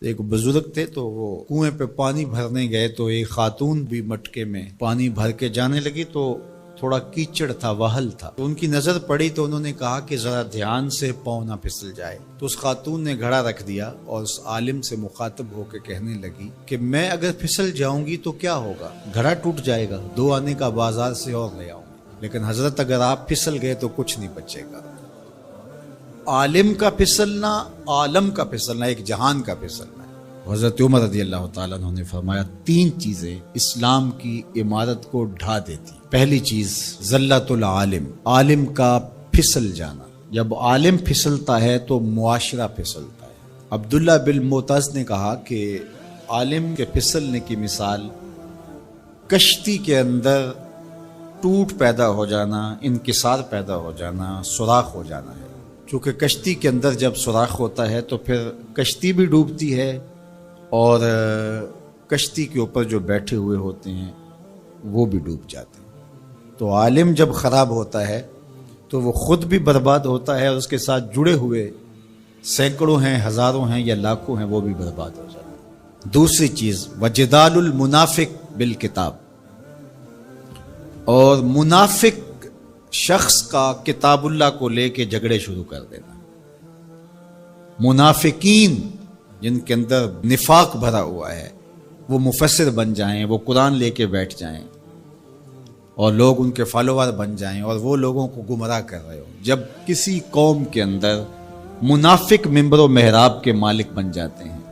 ایک بزرگ تھے تو وہ کنویں پہ پانی بھرنے گئے تو ایک خاتون بھی مٹکے میں پانی بھر کے جانے لگی تو تھوڑا کیچڑ تھا، وہل تھا، تو ان کی نظر پڑی تو انہوں نے کہا کہ ذرا دھیان سے پاؤں نہ پھسل جائے. تو اس خاتون نے گھڑا رکھ دیا اور اس عالم سے مخاطب ہو کے کہنے لگی کہ میں اگر پھسل جاؤں گی تو کیا ہوگا، گھڑا ٹوٹ جائے گا، 2 آنے کا بازار سے اور لے آؤں گی، لیکن حضرت اگر آپ پھسل گئے تو کچھ نہیں بچے گا. عالم کا پھسلنا، عالم کا پھسلنا، ایک جہان کا پھسلنا ہے. حضرت عمر رضی اللہ تعالیٰ عنہ نے فرمایا 3 چیزیں اسلام کی عمارت کو ڈھا دیتی. پہلی چیز ذلت العالم، عالم کا پھسل جانا. جب عالم پھسلتا ہے تو معاشرہ پھسلتا ہے. عبداللہ بن معتز نے کہا کہ عالم کے پھسلنے کی مثال کشتی کے اندر ٹوٹ پیدا ہو جانا، انکسار پیدا ہو جانا، سوراخ ہو جانا ہے. چونکہ کشتی کے اندر جب سوراخ ہوتا ہے تو پھر کشتی بھی ڈوبتی ہے اور کشتی کے اوپر جو بیٹھے ہوئے ہوتے ہیں وہ بھی ڈوب جاتے ہیں. تو عالم جب خراب ہوتا ہے تو وہ خود بھی برباد ہوتا ہے اور اس کے ساتھ جڑے ہوئے سینکڑوں ہیں، ہزاروں ہیں یا لاکھوں ہیں، وہ بھی برباد ہو جاتے ہیں. دوسری چیز وجدال المنافق بالکتاب، اور منافق شخص کا کتاب اللہ کو لے کے جھگڑے شروع کر دینا. منافقین جن کے اندر نفاق بھرا ہوا ہے وہ مفسر بن جائیں، وہ قرآن لے کے بیٹھ جائیں اور لوگ ان کے فالوور بن جائیں اور وہ لوگوں کو گمراہ کر رہے ہو. جب کسی قوم کے اندر منافق ممبر و محراب کے مالک بن جاتے ہیں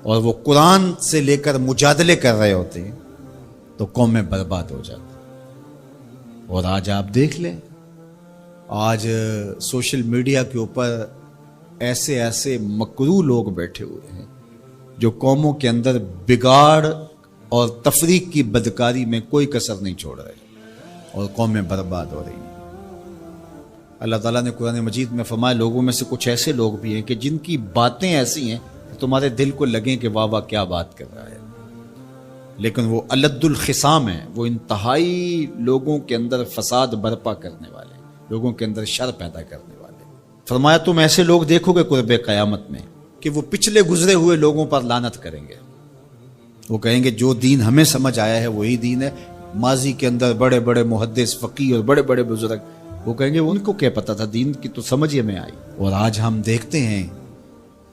اور وہ قرآن سے لے کر مجادلے کر رہے ہوتے ہیں تو قومیں برباد ہو جاتی. اور آج آپ دیکھ لیں، آج سوشل میڈیا کے اوپر ایسے ایسے مکروہ لوگ بیٹھے ہوئے ہیں جو قوموں کے اندر بگاڑ اور تفریق کی بدکاری میں کوئی کسر نہیں چھوڑ رہے اور قومیں برباد ہو رہی ہیں. اللہ تعالیٰ نے قرآن مجید میں فرمایا لوگوں میں سے کچھ ایسے لوگ بھی ہیں کہ جن کی باتیں ایسی ہیں کہ تمہارے دل کو لگیں کہ واہ واہ کیا بات کر رہا ہے، لیکن وہ الد الخصام ہیں، وہ انتہائی لوگوں کے اندر فساد برپا کرنے والے، لوگوں کے اندر شر پیدا کرنے والے. فرمایا تم ایسے لوگ دیکھو گے قرب قیامت میں کہ وہ پچھلے گزرے ہوئے لوگوں پر لعنت کریں گے. وہ کہیں گے جو دین ہمیں سمجھ آیا ہے وہی دین ہے. ماضی کے اندر بڑے بڑے محدث، فقیہ اور بڑے بڑے بزرگ، وہ کہیں گے ان کو کیا پتا تھا، دین کی تو سمجھ ہی ہمیں آئی. اور آج ہم دیکھتے ہیں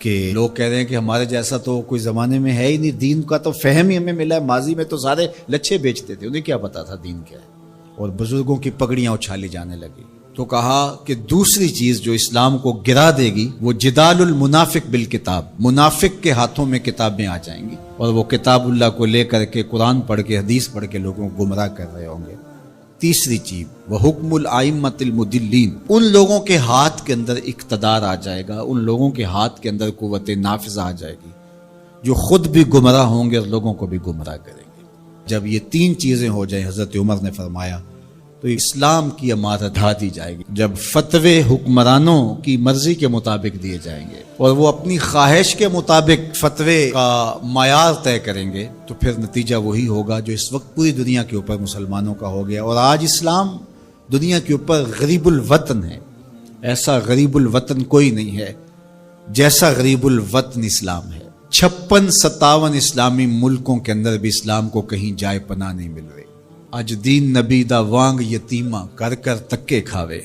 کہ لوگ کہہ رہے ہیں کہ ہمارے جیسا تو کوئی زمانے میں ہے ہی نہیں، دین کا تو فہم ہی ہمیں ملا ہے. ماضی میں تو سارے لچھے بیچتے تھے، انہیں کیا پتا تھا دین کیا ہے. اور بزرگوں کی پگڑیاں اچھالی جانے لگی. تو کہا کہ دوسری چیز جو اسلام کو گرا دے گی وہ جدال المنافق بالکتاب، منافق کے ہاتھوں میں کتابیں آ جائیں گی اور وہ کتاب اللہ کو لے کر کے قرآن پڑھ کے، حدیث پڑھ کے لوگوں کو گمراہ کر رہے ہوں گے. تیسری چیز وہ حکم الائمۃ المدلین، ان لوگوں کے ہاتھ کے اندر اقتدار آ جائے گا، ان لوگوں کے ہاتھ کے اندر قوت نافذہ آ جائے گی جو خود بھی گمراہ ہوں گے اور لوگوں کو بھی گمراہ کریں گے. جب یہ 3 چیزیں ہو جائیں، حضرت عمر نے فرمایا تو اسلام کی عمارت ڈھا دی جائے گی. جب فتوے حکمرانوں کی مرضی کے مطابق دیے جائیں گے اور وہ اپنی خواہش کے مطابق فتوے کا معیار طے کریں گے تو پھر نتیجہ وہی ہوگا جو اس وقت پوری دنیا کے اوپر مسلمانوں کا ہو گیا. اور آج اسلام دنیا کے اوپر غریب الوطن ہے. ایسا غریب الوطن کوئی نہیں ہے جیسا غریب الوطن اسلام ہے. 56-57 اسلامی ملکوں کے اندر بھی اسلام کو کہیں جائے پناہ نہیں مل رہی. اج دین نبی دا وانگ یتیمہ کر کر تکے کھاوے،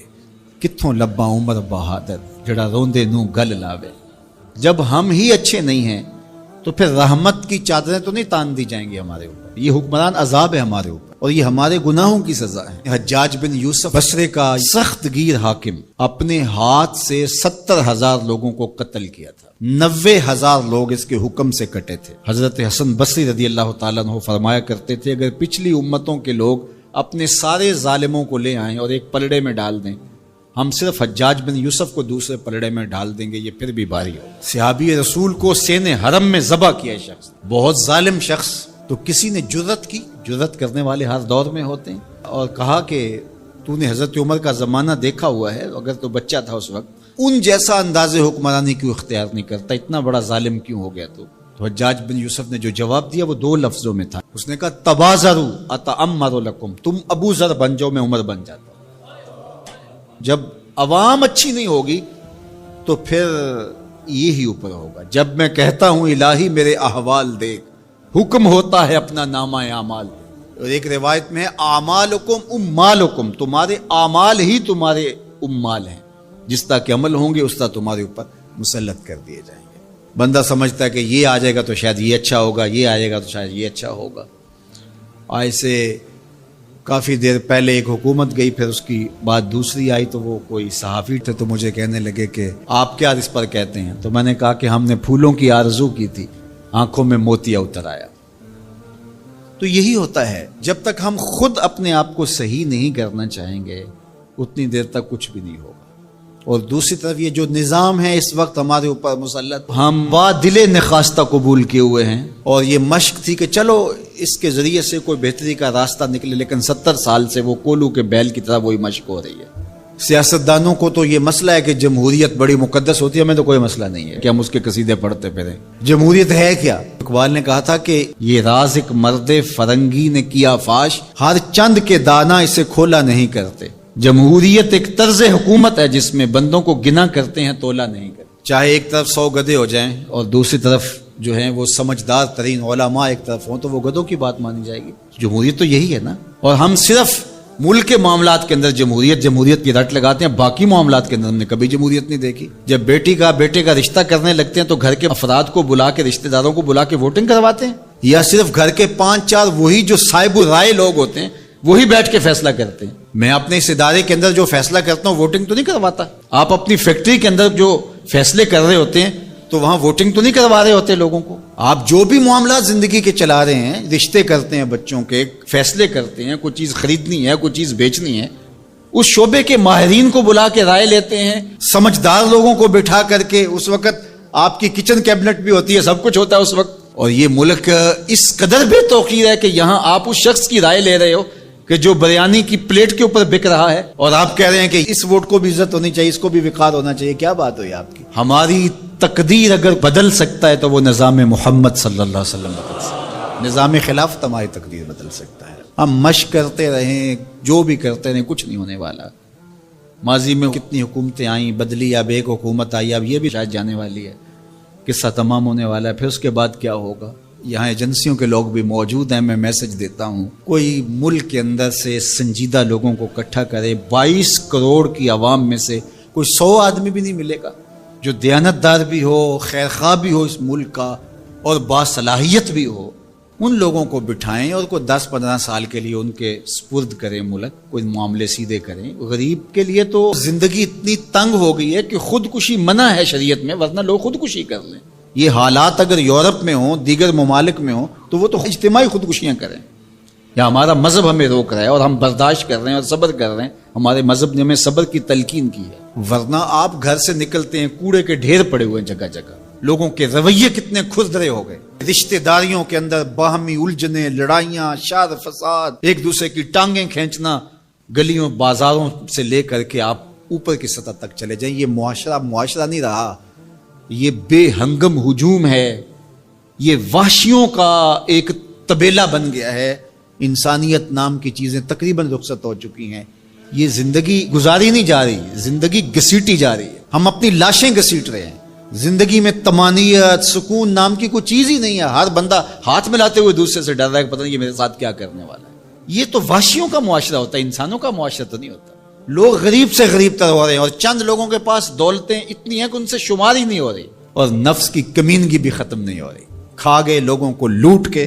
کتھوں لبا عمر بہادر جڑا روندے نو گل لاوے. جب ہم ہی اچھے نہیں ہیں تو پھر رحمت کی چادریں تو نہیں تان دی جائیں گی ہمارے اوپر. یہ حکمران عذاب ہے ہمارے اوپر اور یہ ہمارے گناہوں کی سزا ہے. حجاج بن یوسف بصرے کا سخت گیر حاکم اپنے ہاتھ سے 70,000 لوگوں کو قتل کیا تھا، 90,000 لوگ اس کے حکم سے کٹے تھے. حضرت حسن بصری رضی اللہ تعالیٰ عنہ فرمایا کرتے تھے اگر پچھلی امتوں کے لوگ اپنے سارے ظالموں کو لے آئیں اور ایک پلڑے میں ڈال دیں، ہم صرف حجاج بن یوسف کو دوسرے پلڑے میں ڈال دیں گے، یہ پھر بھی بھاری ہو. صحابی رسول کو سین حرم میں ذبح کیا شخص، بہت ظالم شخص. تو کسی نے جرت کی، جرت کرنے والے ہر دور میں ہوتے ہیں، اور کہا کہ تو نے حضرت عمر کا زمانہ دیکھا ہوا ہے، اگر تو بچہ تھا اس وقت، ان جیسا انداز حکمرانی کیوں اختیار نہیں کرتا، اتنا بڑا ظالم کیوں ہو گیا تو حجاج بن یوسف نے جو جواب دیا وہ 2 لفظوں میں تھا. اس نے کہا تبازروا اتعمر لکم، تم ابو ذر بن جاؤ میں عمر بن جاتا. جب عوام اچھی نہیں ہوگی تو پھر یہی اوپر ہوگا. جب میں کہتا ہوں الہی میرے احوال دیکھ، حکم ہوتا ہے اپنا نامہ اعمال. اور ایک روایت میں ہے اعمالکم امالکم، تمہارے اعمال ہی تمہارے امال ہیں، جس طرح کے عمل ہوں گے اس طرح تمہارے اوپر مسلط کر دیے جائیں گے. بندہ سمجھتا ہے کہ یہ آ جائے گا تو شاید یہ اچھا ہوگا، یہ آئے گا تو شاید یہ اچھا ہوگا. ایسے کافی دیر پہلے ایک حکومت گئی، پھر اس کی بعد دوسری آئی، تو وہ کوئی صحافی تھے تو مجھے کہنے لگے کہ آپ کیا اس پر کہتے ہیں؟ تو میں نے کہا کہ ہم نے پھولوں کی آرزو کی تھی، آنکھوں میں موتیا اتر آیا. تو یہی ہوتا ہے، جب تک ہم خود اپنے آپ کو صحیح نہیں کرنا چاہیں گے اتنی دیر تک کچھ بھی نہیں ہوگا. اور دوسری طرف یہ جو نظام ہے اس وقت ہمارے اوپر مسلط، ہم با دل نخواستہ قبول کیے ہوئے ہیں، اور یہ مشق تھی کہ چلو اس کے ذریعے سے کوئی بہتری کا راستہ نکلے، لیکن 70 سال سے وہ کولو کے بیل کی طرح وہی مشق ہو رہی ہے. سیاستدانوں کو تو یہ مسئلہ ہے کہ جمہوریت بڑی مقدس ہوتی ہے، ہمیں تو کوئی مسئلہ نہیں ہے کہ ہم اس کے قصیدے پڑھتے پھریں. جمہوریت ہے کیا؟ اقبال نے کہا تھا کہ یہ راز ایک مرد فرنگی نے کیا فاش، ہر چند کے دانا اسے کھولا نہیں کرتے. جمہوریت ایک طرز حکومت ہے جس میں بندوں کو گنا کرتے ہیں، تولا نہیں کرتے. چاہے ایک طرف 100 گدھے ہو جائیں اور دوسری طرف جو ہیں وہ سمجھدار ترین علماء ایک طرف ہوں، تو وہ گدھوں کی بات مانی جائے گی. جمہوریت تو یہی ہے نا. اور ہم صرف ملک کے معاملات کے اندر جمہوریت کی رٹ لگاتے ہیں، باقی معاملات کے اندر ہم نے کبھی جمہوریت نہیں دیکھی. جب بیٹے کا رشتہ کرنے لگتے ہیں تو گھر کے افراد کو بلا کے، رشتہ داروں کو بلا کے ووٹنگ کرواتے ہیں، یا صرف گھر کے 5-4 وہی جو صاحب رائے لوگ ہوتے ہیں وہی بیٹھ کے فیصلہ کرتے ہیں. میں اپنے اس ادارے کے اندر جو فیصلہ کرتا ہوں ووٹنگ تو نہیں کرواتا. آپ اپنی فیکٹری کے اندر جو فیصلے کر رہے ہوتے ہیں تو وہاں ووٹنگ تو نہیں کروا رہے ہوتے لوگوں کو. آپ جو بھی معاملات زندگی کے چلا رہے ہیں، رشتے کرتے ہیں بچوں کے، فیصلے کرتے ہیں، کوئی چیز خریدنی ہے، کوئی چیز بیچنی ہے، اس شعبے کے ماہرین کو بلا کے رائے لیتے ہیں، سمجھدار لوگوں کو بٹھا کر کے. اس وقت آپ کی کچن کیبنٹ بھی ہوتی ہے، سب کچھ ہوتا ہے اس وقت. اور یہ ملک اس قدر بے توقیر ہے کہ یہاں آپ اس شخص کی رائے لے رہے ہو کہ جو بریانی کی پلیٹ کے اوپر بک رہا ہے، اور آپ کہہ رہے ہیں کہ اس ووٹ کو بھی عزت ہونی چاہیے، اس کو بھی وقار ہونا چاہیے. کیا بات ہوئی آپ کی؟ ہماری تقدیر اگر بدل سکتا ہے تو وہ نظام محمد صلی اللہ علیہ وسلم بدل سکتا ہے. نظام خلافت ہماری تقدیر بدل سکتا ہے. ہم مشق کرتے رہیں، جو بھی کرتے رہیں، کچھ نہیں ہونے والا. ماضی میں کتنی حکومتیں آئیں، بدلی، اب ایک حکومت آئی، اب یہ بھی شاید جانے والی ہے، قصہ تمام ہونے والا ہے. پھر اس کے بعد کیا ہوگا؟ یہاں ایجنسیوں کے لوگ بھی موجود ہیں. میں میسج دیتا ہوں، کوئی ملک کے اندر سے سنجیدہ لوگوں کو اکٹھا کرے. 22 کروڑ کی عوام میں سے کوئی 100 آدمی بھی نہیں ملے گا جو دیانتدار بھی ہو، خیرخواہ بھی ہو اس ملک کا، اور باصلاحیت بھی ہو. ان لوگوں کو بٹھائیں اور کوئی 10-15 سال کے لیے ان کے سپرد کریں ملک، کوئی معاملے سیدھے کریں. غریب کے لیے تو زندگی اتنی تنگ ہو گئی ہے کہ خودکشی منع ہے شریعت میں، ورنہ لوگ خودکشی کر لیں. یہ حالات اگر یورپ میں ہوں، دیگر ممالک میں ہوں، تو وہ تو اجتماعی خودکشیاں کریں. یا ہمارا مذہب ہمیں روک رہا ہے اور ہم برداشت کر رہے ہیں اور صبر کر رہے ہیں. ہمارے مذہب نے ہمیں صبر کی تلقین کی ہے. ورنہ آپ گھر سے نکلتے ہیں، کوڑے کے ڈھیر پڑے ہوئے ہیں جگہ جگہ. لوگوں کے رویے کتنے کھردرے ہو گئے. رشتہ داریوں کے اندر باہمی الجھنیں، لڑائیاں، شر فساد، ایک دوسرے کی ٹانگیں کھینچنا. گلیوں بازاروں سے لے کر کے آپ اوپر کی سطح تک چلے جائیں، یہ معاشرہ نہیں رہا. یہ بے ہنگم ہجوم ہے، یہ وحشیوں کا ایک طبیلہ بن گیا ہے. انسانیت نام کی چیزیں تقریباً رخصت ہو چکی ہیں. یہ زندگی گزاری نہیں جا رہی، زندگی گھسیٹی جا رہی ہے. ہم اپنی لاشیں گھسیٹ رہے ہیں. زندگی میں طمانینت، سکون نام کی کوئی چیز ہی نہیں ہے. ہر بندہ ہاتھ ملاتے ہوئے دوسرے سے ڈر رہا ہے کہ پتہ نہیں یہ میرے ساتھ کیا کرنے والا ہے. یہ تو وحشیوں کا معاشرہ ہوتا ہے، انسانوں کا معاشرہ تو نہیں ہوتا. لوگ غریب سے غریب تر ہو رہے ہیں، اور چند لوگوں کے پاس دولتیں اتنی ہیں کہ ان سے شمار ہی نہیں ہو رہی. اور نفس کی کمینگی بھی ختم نہیں ہو رہی. کھا گئے لوگوں کو، لوٹ کے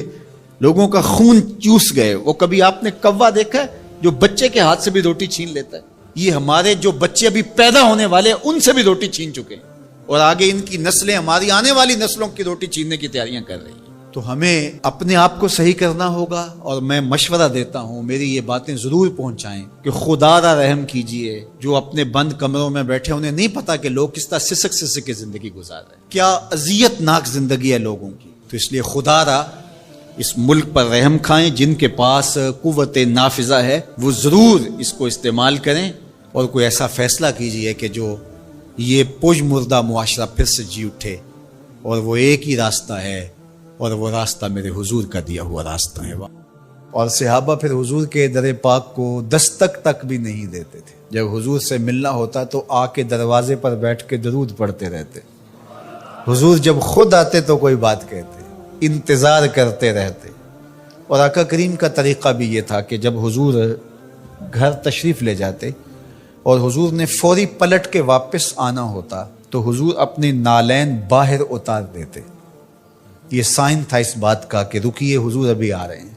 لوگوں کا خون چوس گئے. وہ کبھی آپ نے کوا دیکھا ہے جو بچے کے ہاتھ سے بھی روٹی چھین لیتا ہے؟ یہ ہمارے جو بچے ابھی پیدا ہونے والے ہیں ان سے بھی روٹی چھین چکے ہیں، اور آگے ان کی نسلیں ہماری آنے والی نسلوں کی روٹی چھیننے کی تیاریاں کر رہی ہیں. تو ہمیں اپنے آپ کو صحیح کرنا ہوگا. اور میں مشورہ دیتا ہوں، میری یہ باتیں ضرور پہنچائیں کہ خدا را رحم کیجئے. جو اپنے بند کمروں میں بیٹھے، انہیں نہیں پتا کہ لوگ کس طرح سسک کے زندگی گزار رہے ہیں، کیا اذیت ناک زندگی ہے لوگوں کی. تو اس لیے خدا را اس ملک پر رحم کھائیں. جن کے پاس قوت نافذہ ہے وہ ضرور اس کو استعمال کریں، اور کوئی ایسا فیصلہ کیجئے کہ جو یہ پج مردہ معاشرہ پھر سے جی اٹھے. اور وہ ایک ہی راستہ ہے، اور وہ راستہ میرے حضور کا دیا ہوا راستہ ہے. اور صحابہ پھر حضور کے در پاک کو دستک تک بھی نہیں دیتے تھے. جب حضور سے ملنا ہوتا تو آ کے دروازے پر بیٹھ کے درود پڑھتے رہتے. حضور جب خود آتے تو کوئی بات کہتے، انتظار کرتے رہتے۔ اور آقا کریم کا طریقہ بھی یہ تھا کہ جب حضور گھر تشریف لے جاتے اور حضور نے فوری پلٹ کے واپس آنا ہوتا تو حضور اپنے نالین باہر اتار دیتے۔ یہ سائن تھا اس بات کا کہ رکیے، حضور ابھی آ رہے ہیں۔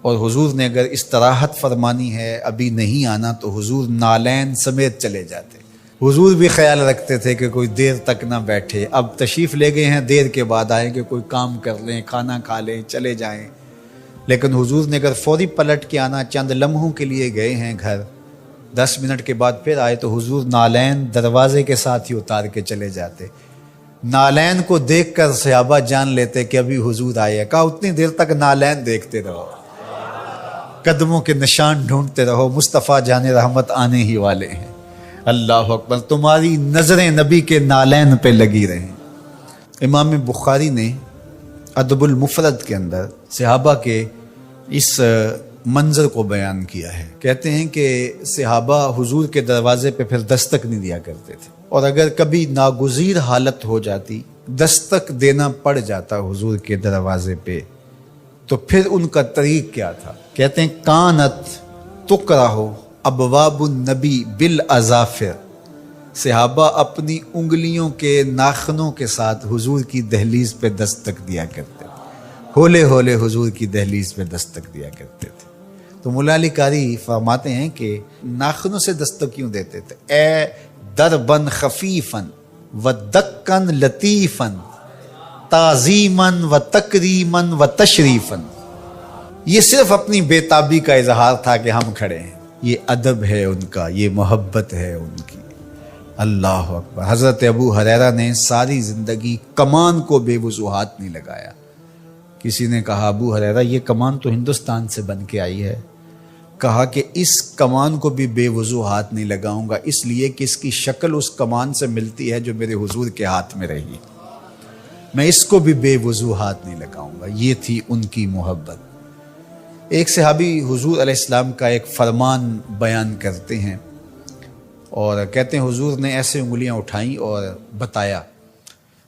اور حضور نے اگر استراحت فرمانی ہے، ابھی نہیں آنا، تو حضور نالین سمیت چلے جاتے۔ حضور بھی خیال رکھتے تھے کہ کوئی دیر تک نہ بیٹھے، اب تشریف لے گئے ہیں، دیر کے بعد آئیں گے، کوئی کام کر لیں، کھانا کھا لیں، چلے جائیں۔ لیکن حضور نے اگر فوری پلٹ کے آنا، چند لمحوں کے لیے گئے ہیں گھر، 10 منٹ کے بعد پھر آئے، تو حضور نالین دروازے کے ساتھ ہی اتار کے چلے جاتے۔ نالین کو دیکھ کر صحابہ جان لیتے کہ ابھی حضور آئے۔ کہا اتنی دیر تک نالین دیکھتے رہو، قدموں کے نشان ڈھونڈتے رہو، مصطفیٰ جان رحمت آنے ہی والے ہیں۔ اللہ اکبر، تمہاری نظریں نبی کے نالین پہ لگی رہیں۔ امام بخاری نے ادب المفرد کے اندر صحابہ کے اس منظر کو بیان کیا ہے۔ کہتے ہیں کہ صحابہ حضور کے دروازے پہ پھر دستک نہیں دیا کرتے تھے، اور اگر کبھی ناگزیر حالت ہو جاتی، دستک دینا پڑ جاتا حضور کے دروازے پہ، تو پھر ان کا طریق کیا تھا؟ کہتے ہیں کانت تقرہ ابواب النبی بالاظافر، صحابہ اپنی انگلیوں کے ناخنوں کے ساتھ حضور کی دہلیز پہ دستک دیا کرتے تھے، ہولے ہولے حضور کی دہلیز پہ دستک دیا کرتے تھے۔ تو مولا علی قاری فرماتے ہیں کہ ناخنوں سے دستک کیوں دیتے تھے؟ اے دربن خفیفن و دکن لطیفن تعظیمن و تکریمن و تشریفن۔ یہ صرف اپنی بے تابی کا اظہار تھا کہ ہم کھڑے ہیں، یہ ادب ہے ان کا، یہ محبت ہے ان کی۔ اللہ اکبر۔ حضرت ابو ہریرہ نے ساری زندگی کمان کو بے وضوحات نہیں لگایا۔ کسی نے کہا ابو ہریرہ یہ کمان تو ہندوستان سے بن کے آئی ہے، کہا کہ اس کمان کو بھی بے وضوحات نہیں لگاؤں گا، اس لیے کہ اس کی شکل اس کمان سے ملتی ہے جو میرے حضور کے ہاتھ میں رہی، میں اس کو بھی بے وضوحات نہیں لگاؤں گا۔ یہ تھی ان کی محبت۔ ایک صحابی حضور علیہ السلام کا ایک فرمان بیان کرتے ہیں اور کہتے ہیں حضور نے ایسے انگلیاں اٹھائیں اور بتایا،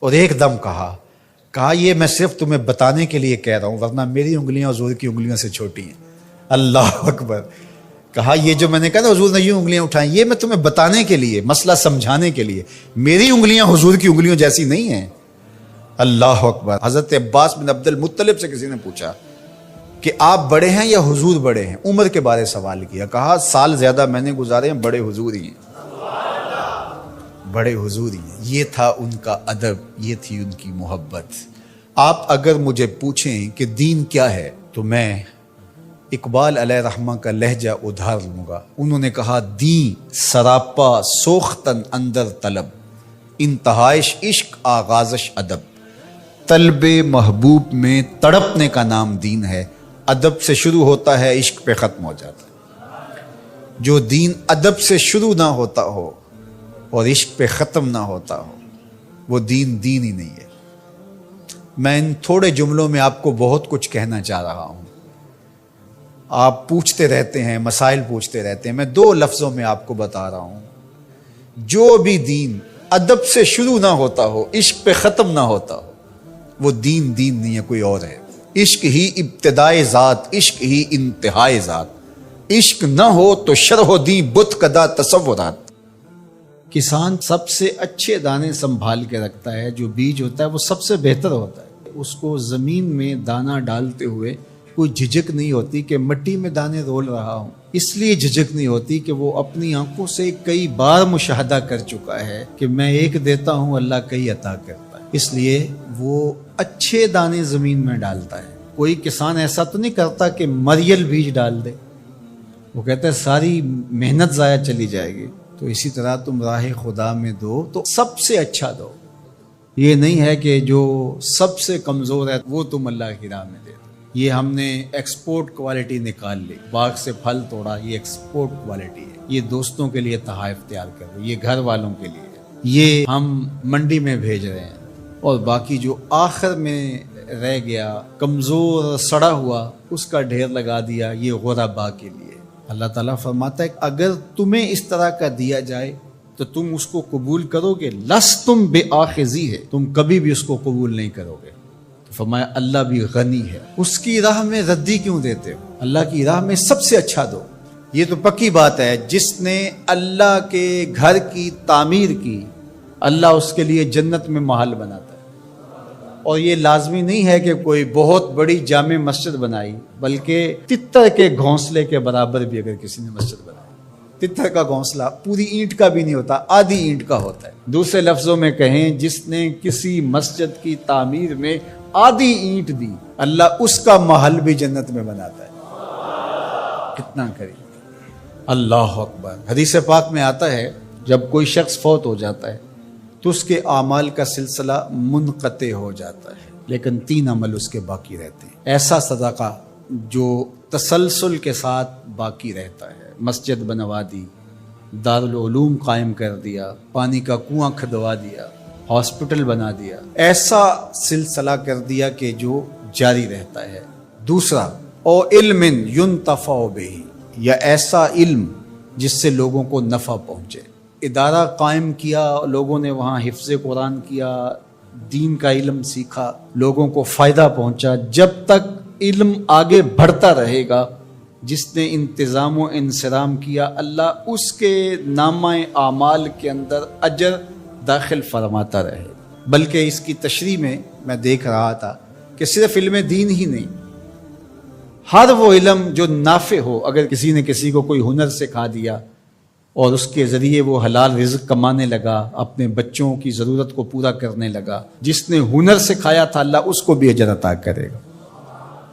اور ایک دم کہا یہ میں صرف تمہیں بتانے کے لیے کہہ رہا ہوں، ورنہ میری انگلیاں حضور کی انگلیوں سے چھوٹی ہیں۔ اللہ اکبر۔ کہا یہ جو میں نے کہا نا حضور نے یوں انگلیاں اٹھائیں، یہ میں تمہیں بتانے کے لیے، مسئلہ سمجھانے کے لیے، میری انگلیاں حضور کی انگلیوں جیسی نہیں ہیں۔ اللہ اکبر۔ حضرت عباس بن عبد المطلب سے کسی نے پوچھا کہ آپ بڑے ہیں یا حضور بڑے ہیں؟ عمر کے بارے سوال کیا، کہا سال زیادہ میں نے گزارے ہیں، بڑے حضور ہی ہیں، بڑے حضور ہی ہیں۔ یہ تھا ان کا ادب، یہ تھی ان کی محبت۔ آپ اگر مجھے پوچھیں کہ دین کیا ہے تو میں اقبال علیہ رحمہ کا لہجہ ادھار لوں گا۔ انہوں نے کہا دین سراپا سوختن اندر طلب، انتہائش عشق آغازش ادب۔ طلب محبوب میں تڑپنے کا نام دین ہے، ادب سے شروع ہوتا ہے، عشق پہ ختم ہو جاتا ہے۔ جو دین ادب سے شروع نہ ہوتا ہو اور عشق پہ ختم نہ ہوتا ہو، وہ دین ہی نہیں ہے۔ میں ان تھوڑے جملوں میں آپ کو بہت کچھ کہنا چاہ رہا ہوں۔ آپ پوچھتے رہتے ہیں، مسائل پوچھتے رہتے ہیں، میں 2 لفظوں میں آپ کو بتا رہا ہوں۔ جو بھی دین ادب سے شروع نہ ہوتا ہو، عشق پہ ختم نہ ہوتا ہو، وہ دین نہیں ہے، کوئی اور ہے۔ عشق ہی ابتدائے ذات، عشق ہی انتہائے ذات، عشق نہ ہو تو شرح دین بت کدا تصورات۔ کسان سب سے اچھے دانے سنبھال کے رکھتا ہے، جو بیج ہوتا ہے وہ سب سے بہتر ہوتا ہے، اس کو زمین میں دانہ ڈالتے ہوئے کوئی جھجک نہیں ہوتی کہ مٹی میں دانے رول رہا ہوں، اس لیے جھجک نہیں ہوتی کہ وہ اپنی آنکھوں سے کئی بار مشاہدہ کر چکا ہے کہ میں ایک دیتا ہوں، اللہ کئی عطا کرتا ہے، اس لیے وہ اچھے دانے زمین میں ڈالتا ہے۔ کوئی کسان ایسا تو نہیں کرتا کہ مریل بیج ڈال دے، وہ کہتا ہے ساری محنت ضائع چلی جائے گی۔ تو اسی طرح تم راہ خدا میں دو تو سب سے اچھا دو، یہ نہیں ہے کہ جو سب سے کمزور ہے وہ تم اللہ کی راہ میں دے دو۔ یہ ہم نے ایکسپورٹ کوالٹی نکال لی، باغ سے پھل توڑا، یہ ایکسپورٹ کوالٹی ہے، یہ دوستوں کے لیے تحائف تیار کرو، یہ گھر والوں کے لیے، یہ ہم منڈی میں بھیج رہے ہیں، اور باقی جو آخر میں رہ گیا کمزور سڑا ہوا اس کا ڈھیر لگا دیا، یہ غربا کے لیے۔ اللہ تعالیٰ فرماتا ہے کہ اگر تمہیں اس طرح کا دیا جائے تو تم اس کو قبول کرو گے؟ لستم بآخذی ہے، تم کبھی بھی اس کو قبول نہیں کرو گے۔ تو فرمایا اللہ بھی غنی ہے، اس کی راہ میں ردی کیوں دیتے ہو؟ اللہ کی راہ میں سب سے اچھا دو۔ یہ تو پکی بات ہے، جس نے اللہ کے گھر کی تعمیر کی اللہ اس کے لیے جنت میں محل بناتا ہے۔ اور یہ لازمی نہیں ہے کہ کوئی بہت بڑی جامع مسجد بنائی، بلکہ تتر کے گھونسلے کے برابر بھی اگر کسی نے مسجد بنائی، تتر کا گھونسلہ پوری اینٹ کا بھی نہیں ہوتا، آدھی اینٹ کا ہوتا ہے۔ دوسرے لفظوں میں کہیں، جس نے کسی مسجد کی تعمیر میں آدھی اینٹ دی، اللہ اس کا محل بھی جنت میں بناتا ہے۔ کتنا قریب! اللہ اکبر۔ حدیث پاک میں آتا ہے جب کوئی شخص فوت ہو جاتا ہے تو اس کے اعمال کا سلسلہ منقطع ہو جاتا ہے، لیکن 3 عمل اس کے باقی رہتے ہیں۔ ایسا صدقہ جو تسلسل کے ساتھ باقی رہتا ہے، مسجد بنوا دی، دارالعلوم قائم کر دیا، پانی کا کنواں کھدوا دیا، ہاسپٹل بنا دیا، ایسا سلسلہ کر دیا کہ جو جاری رہتا ہے۔ دوسرا، او علم ينتفع بہ، یا ایسا علم جس سے لوگوں کو نفع پہنچے۔ ادارہ قائم کیا، لوگوں نے وہاں حفظ قرآن کیا، دین کا علم سیکھا، لوگوں کو فائدہ پہنچا۔ جب تک علم آگے بڑھتا رہے گا، جس نے انتظام و انصرام کیا، اللہ اس کے نامہ اعمال کے اندر اجر داخل فرماتا رہے۔ بلکہ اس کی تشریح میں دیکھ رہا تھا کہ صرف علم دین ہی نہیں، ہر وہ علم جو نافع ہو، اگر کسی نے کسی کو کوئی ہنر سکھا دیا اور اس کے ذریعے وہ حلال رزق کمانے لگا، اپنے بچوں کی ضرورت کو پورا کرنے لگا، جس نے ہنر سکھایا تھا اللہ اس کو بھی اجر عطا کرے گا۔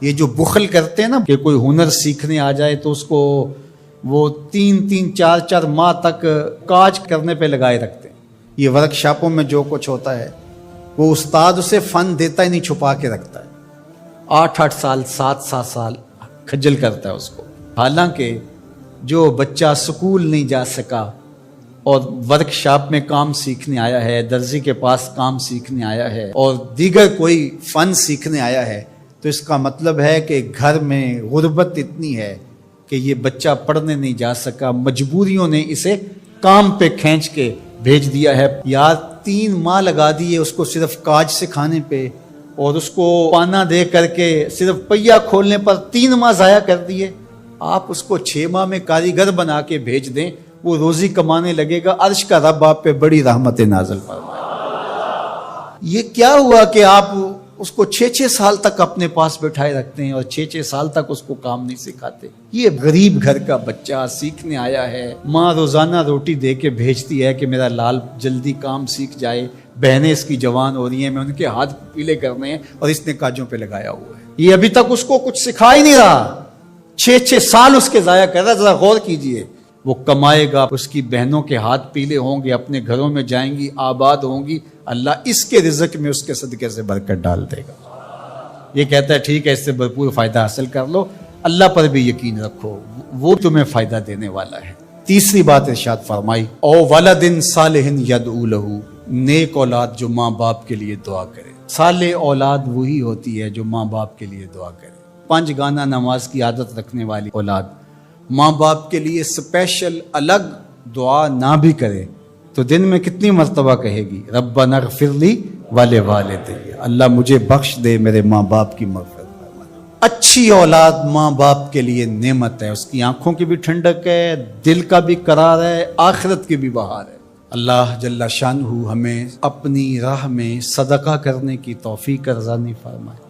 یہ جو بخل کرتے ہیں نا کہ کوئی ہنر سیکھنے آ جائے تو اس کو وہ 3-4 ماہ تک کاج کرنے پہ لگائے رکھتے ہیں۔ یہ ورک شاپوں میں جو کچھ ہوتا ہے، وہ استاد اسے فن دیتا ہی نہیں، چھپا کے رکھتا ہے۔ 8 سال 7 سال کھجل کرتا ہے اس کو، حالانکہ جو بچہ سکول نہیں جا سکا اور ورک شاپ میں کام سیکھنے آیا ہے، درزی کے پاس کام سیکھنے آیا ہے، اور دیگر کوئی فن سیکھنے آیا ہے، تو اس کا مطلب ہے کہ گھر میں غربت اتنی ہے کہ یہ بچہ پڑھنے نہیں جا سکا، مجبوریوں نے اسے کام پہ کھینچ کے بھیج دیا ہے۔ یار 3 ماہ لگا دیے اس کو صرف کاج سکھانے پہ، اور اس کو پانا دے کر کے صرف پہیا کھولنے پر 3 ماہ ضائع کر دیے۔ آپ اس کو 6 ماہ میں کاریگر بنا کے بھیج دیں، وہ روزی کمانے لگے گا، عرش کا رب آپ پہ بڑی رحمت نازل فرمائے۔ یہ کیا ہوا کہ آپ اس کو 6 سال تک اپنے پاس بٹھائے رکھتے ہیں اور 6 سال تک اس کو کام نہیں سکھاتے؟ یہ غریب گھر کا بچہ سیکھنے آیا ہے، ماں روزانہ روٹی دے کے بھیجتی ہے کہ میرا لال جلدی کام سیکھ جائے، بہنیں اس کی جوان ہو رہی ہیں، میں ان کے ہاتھ پیلے کرنے ہیں، اور اس نے کاجوں پہ لگایا ہوا ہے۔ یہ ابھی تک اس کو کچھ سکھا ہی نہیں رہا، 6 سال اس کے ضائع کر رہا۔ ذرا غور کیجئے، وہ کمائے گا، اس کی بہنوں کے ہاتھ پیلے ہوں گے، اپنے گھروں میں جائیں گی، آباد ہوں گی، اللہ اس کے رزق میں اس کے صدقے سے برکت ڈال دے گا۔ یہ کہتا ہے ٹھیک ہے، اس سے بھرپور فائدہ حاصل کر لو، اللہ پر بھی یقین رکھو، وہ تمہیں فائدہ دینے والا ہے۔ تیسری بات ارشاد فرمائی، او ولد صالح یدعو لہ، نیک اولاد جو ماں باپ کے لیے دعا کرے۔ صالح اولاد وہی ہوتی ہے جو ماں باپ کے لیے دعا کرے۔ 5 گانا نماز کی عادت رکھنے والی اولاد ماں باپ کے لیے اسپیشل الگ دعا نہ بھی کرے تو دن میں کتنی مرتبہ کہے گی، ربنا اغفر لی ولوالدی، اللہ مجھے بخش دے، میرے ماں باپ کی مغفرت فرما۔ اچھی اولاد ماں باپ کے لیے نعمت ہے، اس کی آنکھوں کی بھی ٹھنڈک ہے، دل کا بھی قرار ہے، آخرت کی بھی بہار ہے۔ اللہ جل شانہ ہمیں اپنی راہ میں صدقہ کرنے کی توفیق ارزانی فرمائے،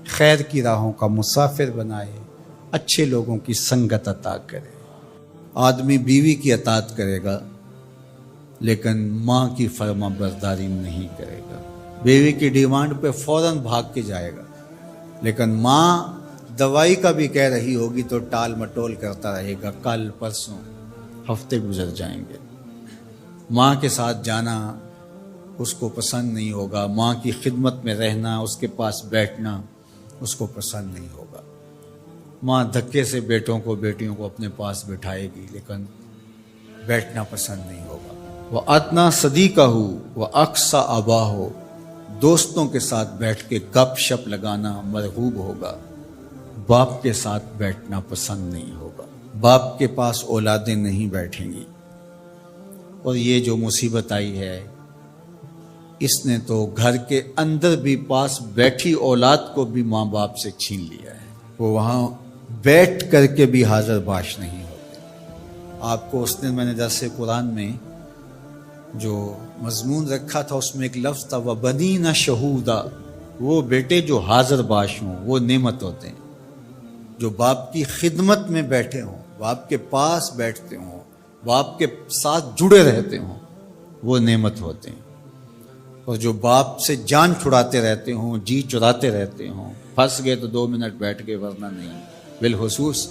خیر کی راہوں کا مسافر بنائے، اچھے لوگوں کی سنگت عطا کرے۔ آدمی بیوی کی اطاعت کرے گا لیکن ماں کی فرما برداری نہیں کرے گا، بیوی کی ڈیمانڈ پہ فوراً بھاگ کے جائے گا، لیکن ماں دوائی کا بھی کہہ رہی ہوگی تو ٹال مٹول کرتا رہے گا، کل پرسوں ہفتے گزر جائیں گے۔ ماں کے ساتھ جانا اس کو پسند نہیں ہوگا، ماں کی خدمت میں رہنا، اس کے پاس بیٹھنا اس کو پسند نہیں ہوگا۔ ماں دھکے سے بیٹوں کو بیٹیوں کو اپنے پاس بٹھائے گی لیکن بیٹھنا پسند نہیں ہوگا۔ وَأَدْنَىٰ صَدِيقَهُ وَأَقْصَىٰ أَبَاهُ، دوستوں کے ساتھ بیٹھ کے گپ شپ لگانا مرغوب ہوگا، باپ کے ساتھ بیٹھنا پسند نہیں ہوگا۔ باپ کے پاس اولادیں نہیں بیٹھیں گی، اور یہ جو مصیبت آئی ہے اس نے تو گھر کے اندر بھی پاس بیٹھی اولاد کو بھی ماں باپ سے چھین لیا ہے. وہ وہاں بیٹھ کر کے بھی حاضر باش نہیں ہوتے. آپ کو اس نے میں نے درس قرآن میں جو مضمون رکھا تھا اس میں ایک لفظ تھا وَبَنِينَ شَهُودًا. وہ بیٹے جو حاضر باش ہوں وہ نعمت ہوتے ہیں. جو باپ کی خدمت میں بیٹھے ہوں، باپ کے پاس بیٹھتے ہوں، باپ کے ساتھ جڑے رہتے ہوں، وہ نعمت ہوتے ہیں. اور جو باپ سے جان چھڑاتے رہتے ہوں، جی چراتے رہتے ہوں، پھنس گئے تو 2 منٹ بیٹھ گئے ورنہ نہیں. بالخصوص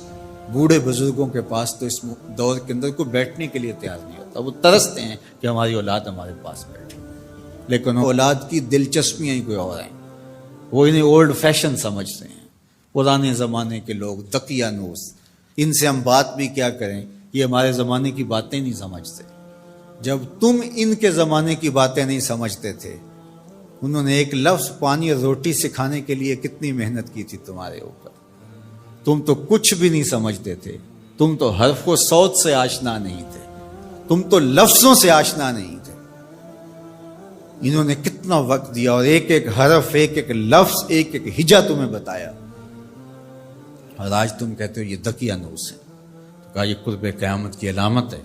بوڑھے بزرگوں کے پاس تو اس دور کے اندر کوئی بیٹھنے کے لیے تیار نہیں ہوتا. وہ ترستے ہیں کہ ہماری اولاد ہمارے پاس بیٹھے، لیکن اولاد کی دلچسپیاں ہی کوئی اور ہیں. وہ انہیں اولڈ فیشن سمجھتے ہیں. پرانے زمانے کے لوگ دقیانوس، ان سے ہم بات بھی کیا کریں، یہ ہمارے زمانے کی باتیں نہیں سمجھتے. جب تم ان کے زمانے کی باتیں نہیں سمجھتے تھے، انہوں نے ایک لفظ پانی اور روٹی سکھانے کے لیے کتنی محنت کی تھی تمہارے اوپر. تم تو کچھ بھی نہیں سمجھتے تھے. تم تو حرف و صوت سے آشنا نہیں تھے. تم تو لفظوں سے آشنا نہیں تھے. انہوں نے کتنا وقت دیا اور ایک ایک حرف، ایک ایک لفظ، ایک ایک ہجا تمہیں بتایا. اور آج تم کہتے ہو یہ دقیانوس ہے. تو کہا یہ قرب قیامت کی علامت ہے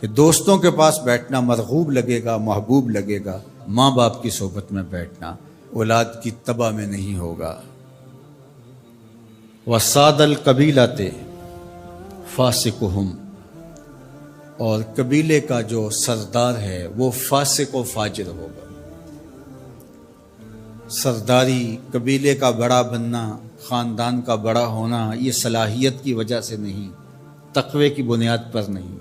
کہ دوستوں کے پاس بیٹھنا مرغوب لگے گا، محبوب لگے گا. ماں باپ کی صحبت میں بیٹھنا اولاد کی تباہ میں نہیں ہوگا. وَسَادَ الْقَبِيلَةِ فَاسِقُهُمْ. اور قبیلے کا جو سردار ہے وہ فاسق و فاجر ہوگا. سرداری، قبیلے کا بڑا بننا، خاندان کا بڑا ہونا، یہ صلاحیت کی وجہ سے نہیں، تقوی کی بنیاد پر نہیں،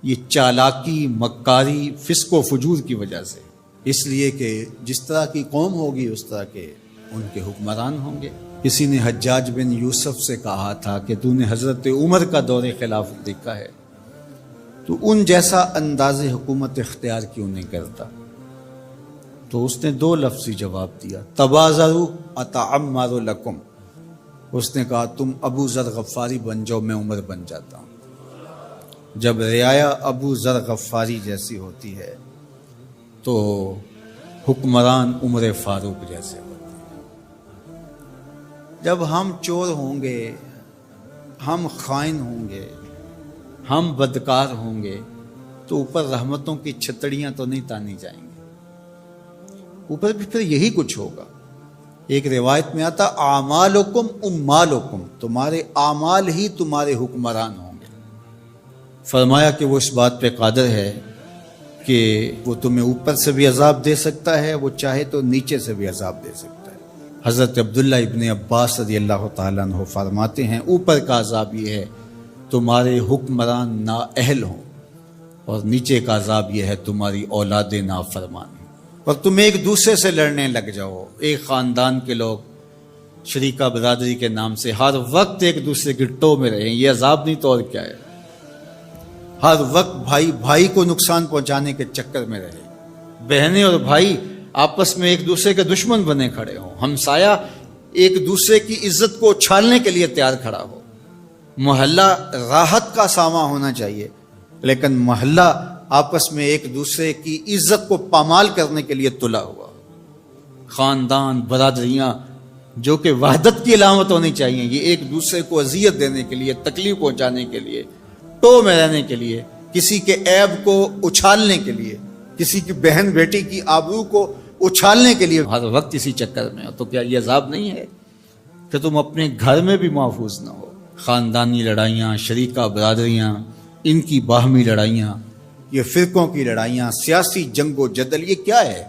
یہ چالاکی، مکاری، فسق و فجور کی وجہ سے. اس لیے کہ جس طرح کی قوم ہوگی اس طرح کے ان کے حکمران ہوں گے. کسی نے حجاج بن یوسف سے کہا تھا کہ تو نے حضرت عمر کا دور خلافت دیکھا ہے، تو ان جیسا انداز حکومت اختیار کیوں نہیں کرتا؟ تو اس نے 2 لفظی جواب دیا، تبازروا اتعمر لکم. اس نے کہا تم ابو ذر غفاری بن جاؤ، میں عمر بن جاتا ہوں. جب رعایا ابو ذر غفاری جیسی ہوتی ہے تو حکمران عمر فاروق جیسے ہوتے ہیں. جب ہم چور ہوں گے، ہم خائن ہوں گے، ہم بدکار ہوں گے تو اوپر رحمتوں کی چھتڑیاں تو نہیں تانی جائیں گے. اوپر بھی پھر یہی کچھ ہوگا. ایک روایت میں آتا اعمالکم امالکم، تمہارے اعمال ہی تمہارے حکمران ہوں گے. فرمایا کہ وہ اس بات پہ قادر ہے کہ وہ تمہیں اوپر سے بھی عذاب دے سکتا ہے، وہ چاہے تو نیچے سے بھی عذاب دے سکتا ہے. حضرت عبداللہ ابن عباس رضی اللہ تعالیٰ عنہ فرماتے ہیں اوپر کا عذاب یہ ہے تمہارے حکمران نااہل ہوں، اور نیچے کا عذاب یہ ہے تمہاری اولاد نافرمان ہوں، اور تم ایک دوسرے سے لڑنے لگ جاؤ. ایک خاندان کے لوگ شریکہ برادری کے نام سے ہر وقت ایک دوسرے کی ٹو میں رہیں، یہ عذاب نہیں تو اور کیا ہے. ہر وقت بھائی بھائی کو نقصان پہنچانے کے چکر میں رہے، بہنیں اور بھائی آپس میں ایک دوسرے کے دشمن بنے کھڑے ہوں، ہمسایہ ایک دوسرے کی عزت کو اچھالنے کے لیے تیار کھڑا ہو. محلہ راحت کا ساما ہونا چاہیے، لیکن محلہ آپس میں ایک دوسرے کی عزت کو پامال کرنے کے لیے تلا ہوا. خاندان، برادریاں جو کہ وحدت کی علامت ہونی چاہیے، یہ ایک دوسرے کو اذیت دینے کے لیے، تکلیف پہنچانے کے لیے، ٹو میں رہنے کے لیے، کسی کے عیب کو اچھالنے کے لیے، کسی کی بہن بیٹی کی آبرو کو اچھالنے کے لیے ہر وقت اسی چکر میں ہو، تو کیا یہ عذاب نہیں ہے کہ تم اپنے گھر میں بھی محفوظ نہ ہو؟ خاندانی لڑائیاں، شریکہ برادریاں، ان کی باہمی لڑائیاں، یہ فرقوں کی لڑائیاں، سیاسی جنگ و جدل، یہ کیا ہے؟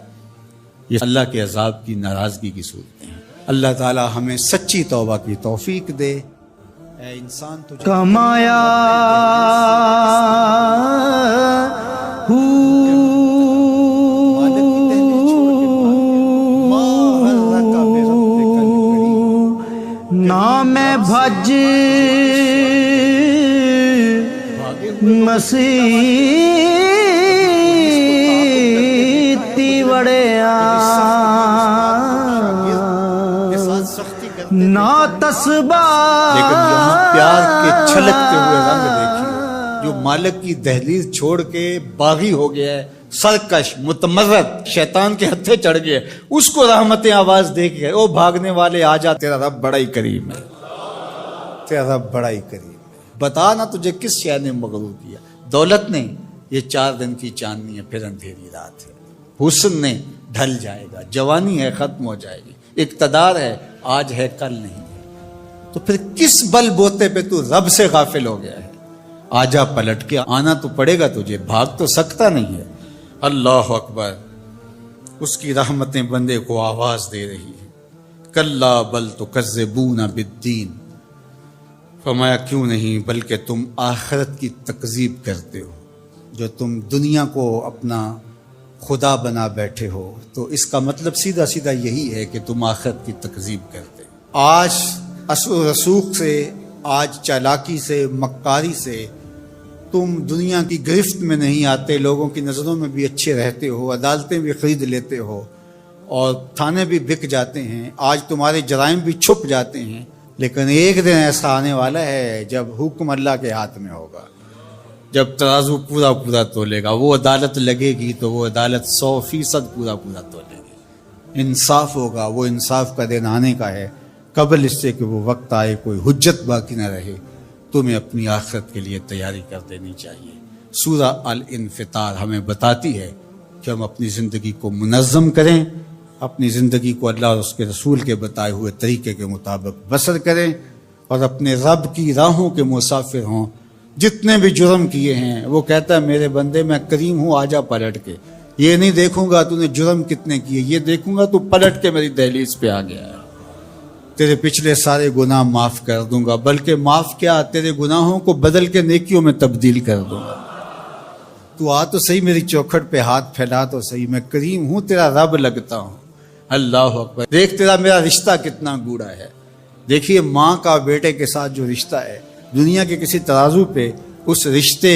یہ اللہ کے عذاب کی ناراضگی کی صورتیں ہیں. اللہ تعالی ہمیں سچی توبہ کی توفیق دے. اے انسان تجھے کمایا نہ میں بھج مسیتی وڑیا نہ تسبہ، لیکن یہاں پیار کے چھلکتے ہوئے رنگ دیکھیے. جو مالک کی دہلیز چھوڑ کے باغی ہو گیا ہے، سرکش متمرد، شیطان کے ہتھے چڑھ گئے، اس کو رحمتیں آواز دے کے او بھاگنے والے آ جا، تیرا رب بڑا ہی کریم ہے، تیرا رب بڑا ہی کریم ہے۔ بتا نا تجھے کس شے نے مغرور کیا؟ دولت نے، یہ 4 دن کی چاندنی ہے، پھر اندھیری رات ہے۔ حسن نے، ڈھل جائے گا، جوانی ہے، ختم ہو جائے گی، اقتدار ہے، آج ہے کل نہیں ہے۔ تو پھر کس بل بوتے پہ تو رب سے غافل ہو گیا ہے؟ آجا پلٹ کے، آنا تو پڑے گا تجھے، بھاگ تو سکتا نہیں ہے۔ اللہ اکبر، اس کی رحمتیں بندے کو آواز دے رہی ہیں۔ کلا بل تکذبون بالدین، فرمایا کیوں نہیں، بلکہ تم آخرت کی تکذیب کرتے ہو۔ جو تم دنیا کو اپنا خدا بنا بیٹھے ہو، تو اس کا مطلب سیدھا سیدھا یہی ہے کہ تم آخرت کی تکذیب کرتے ہو۔ آج اثر و رسوخ سے، آج چالاکی سے، مکاری سے تم دنیا کی گرفت میں نہیں آتے، لوگوں کی نظروں میں بھی اچھے رہتے ہو، عدالتیں بھی خرید لیتے ہو اور تھانے بھی بک جاتے ہیں، آج تمہارے جرائم بھی چھپ جاتے ہیں، لیکن ایک دن ایسا آنے والا ہے جب حکم اللہ کے ہاتھ میں ہوگا، جب ترازو پورا پورا تولے گا، وہ عدالت لگے گی تو وہ عدالت 100% پورا پورا تولے گی، انصاف ہوگا، وہ انصاف کا دن آنے کا ہے۔ قبل اس سے کہ وہ وقت آئے کوئی حجت باقی نہ رہے، تمہیں اپنی آخرت کے لیے تیاری کر دینی چاہیے۔ سورہ الانفطار ہمیں بتاتی ہے کہ ہم اپنی زندگی کو منظم کریں، اپنی زندگی کو اللہ اور اس کے رسول کے بتائے ہوئے طریقے کے مطابق بسر کریں اور اپنے رب کی راہوں کے مسافر ہوں۔ جتنے بھی جرم کیے ہیں، وہ کہتا ہے میرے بندے میں کریم ہوں، آجا پلٹ کے، یہ نہیں دیکھوں گا تو نے جرم کتنے کیے، یہ دیکھوں گا تو پلٹ کے میری دہلیز پہ آ گیا ہے، تیرے پچھلے سارے گناہ معاف کر دوں گا، بلکہ معاف کیا، تیرے گناہوں کو بدل کے نیکیوں میں تبدیل کر دوں گا۔ تو آ تو صحیح، میری چوکھٹ پہ ہاتھ پھیلا تو صحیح، میں کریم ہوں، تیرا رب لگتا ہوں۔ اللہ اکبر، دیکھ تیرا میرا رشتہ کتنا گوڑا ہے۔ دیکھیے ماں کا بیٹے کے ساتھ جو رشتہ ہے، دنیا کے کسی ترازو پہ اس رشتے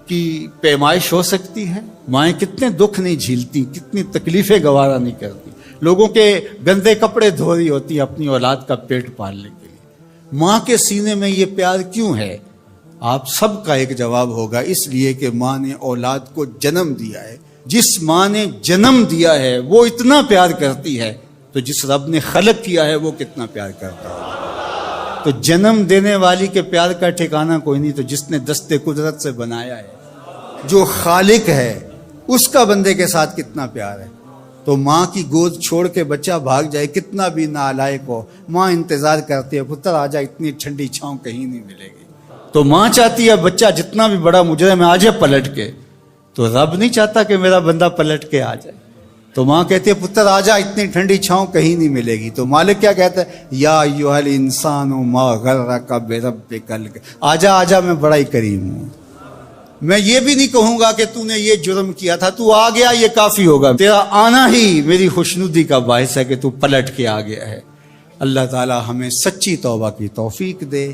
کی پیمائش ہو سکتی ہے؟ مائیں کتنے دکھ نہیں جھیلتی، کتنی تکلیفیں گوارا نہیں کرتی، لوگوں کے گندے کپڑے دھو رہی ہوتی ہیں اپنی اولاد کا پیٹ پالنے کے لیے۔ ماں کے سینے میں یہ پیار کیوں ہے؟ آپ سب کا ایک جواب ہوگا، اس لیے کہ ماں نے اولاد کو جنم دیا ہے۔ جس ماں نے جنم دیا ہے وہ اتنا پیار کرتی ہے، تو جس رب نے خلق کیا ہے وہ کتنا پیار کرتا ہے۔ تو جنم دینے والی کے پیار کا ٹھکانہ کوئی نہیں، تو جس نے دستے قدرت سے بنایا ہے، جو خالق ہے، اس کا بندے کے ساتھ کتنا پیار ہے۔ تو ماں کی گود چھوڑ کے بچہ بھاگ جائے، کتنا بھی نالائق ہو، ماں انتظار کرتی ہے، پتر آ جا، اتنی ٹھنڈی چھاؤں کہیں نہیں ملے گی۔ تو ماں چاہتی ہے بچہ جتنا بھی بڑا مجرم ہے آ جائے پلٹ کے، تو رب نہیں چاہتا کہ میرا بندہ پلٹ کے آ جائے۔ تو ماں کہتی ہے پتر آ جا، اتنی ٹھنڈی چھاؤں کہیں نہیں ملے گی۔ تو مالک کیا کہتا ہے، یا ایھا الانسان ما غرک بربک آ جا آ جا، میں بڑا ہی کریم ہوں۔ میں یہ بھی نہیں کہوں گا کہ تو نے یہ جرم کیا تھا، تو آ گیا، یہ کافی ہوگا، تیرا آنا ہی میری خوشنودی کا باعث ہے کہ تو پلٹ کے آ گیا ہے۔ اللہ تعالی ہمیں سچی توبہ کی توفیق دے۔